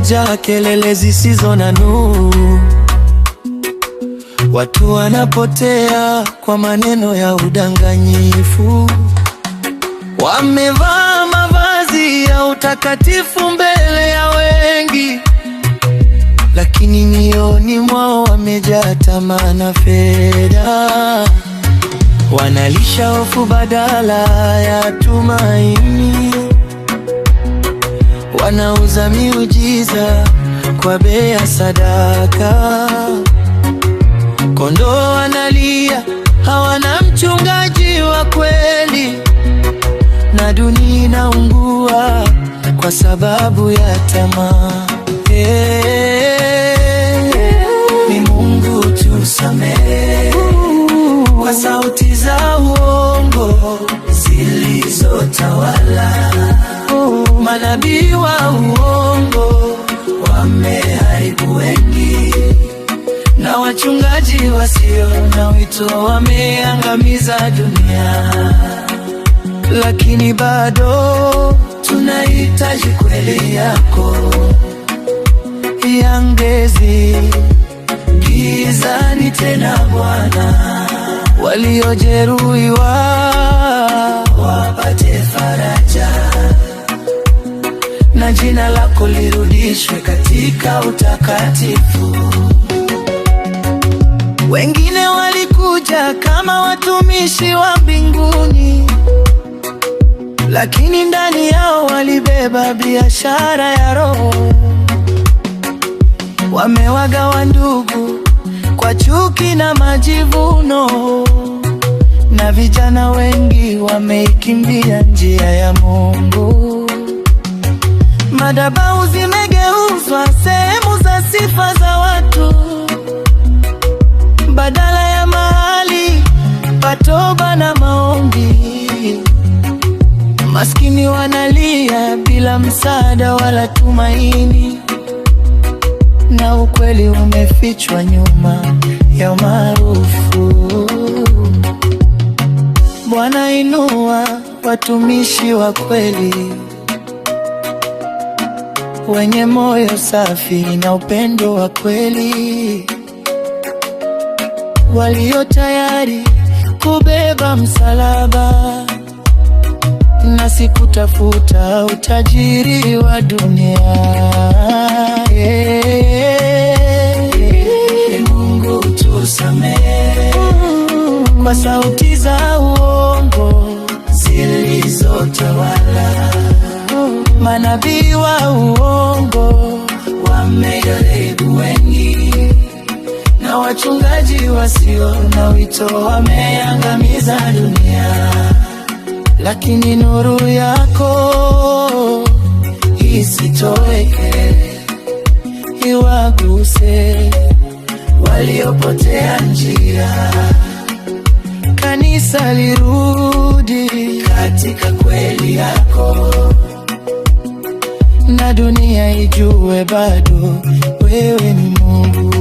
umejaa kelele zisizo na nuru. Watu wanapotea kwa maneno ya udanganyifu. Wamevaa mavazi ya utakatifu mbele ya wengi, lakini mioyoni mwao wamejaa tamaa na fedha. Wanalisha hofu badala ya tumaini. Wanauza miujiza kwa bei ya sadaka. Kondoo wanalia, hawana mchungaji wa kweli, na dunia inaungua kwa sababu ya tamaa. Ni Mungu tusamehe kwa sauti za uongo zilizotawala. Manabii wa uongo wameharibu wengi, na wachungaji wasio na wito wameangamiza dunia. Lakini bado tunahitaji kweli yako, iangeze gizani tena Bwana. Waliojeruhiwa wapate faraja, na jina lako lirudishwe katika utakatifu. Wengine walikuja kama watumishi wa mbinguni, lakini ndani yao walibeba biashara ya roho. Wamewagawa ndugu kwa chuki na majivuno, na vijana wengi wameikimbia njia ya Mungu. Madhabahu zimegeuzwa sehemu za sifa za watu, badala ya mahali pa toba na maombi. Maskini wanalia bila msaada wala tumaini, na ukweli umefichwa nyuma ya maarufu. Bwana, inua watumishi wa kweli, wenye moyo safi na upendo wa kweli, walio tayari kubeba msalaba na si kutafuta utajiri wa dunia. Mungu tusamehe kwa sauti za uongo zilizotawala. Manabii wa uongo wameharibu wengi, na wachungaji wasio na wito wameangamiza dunia. Lakini nuru yako isitoweke, iwaguse waliopotea njia. Kanisa lirudi katika kweli yako, na dunia ijue bado wewe ni Mungu.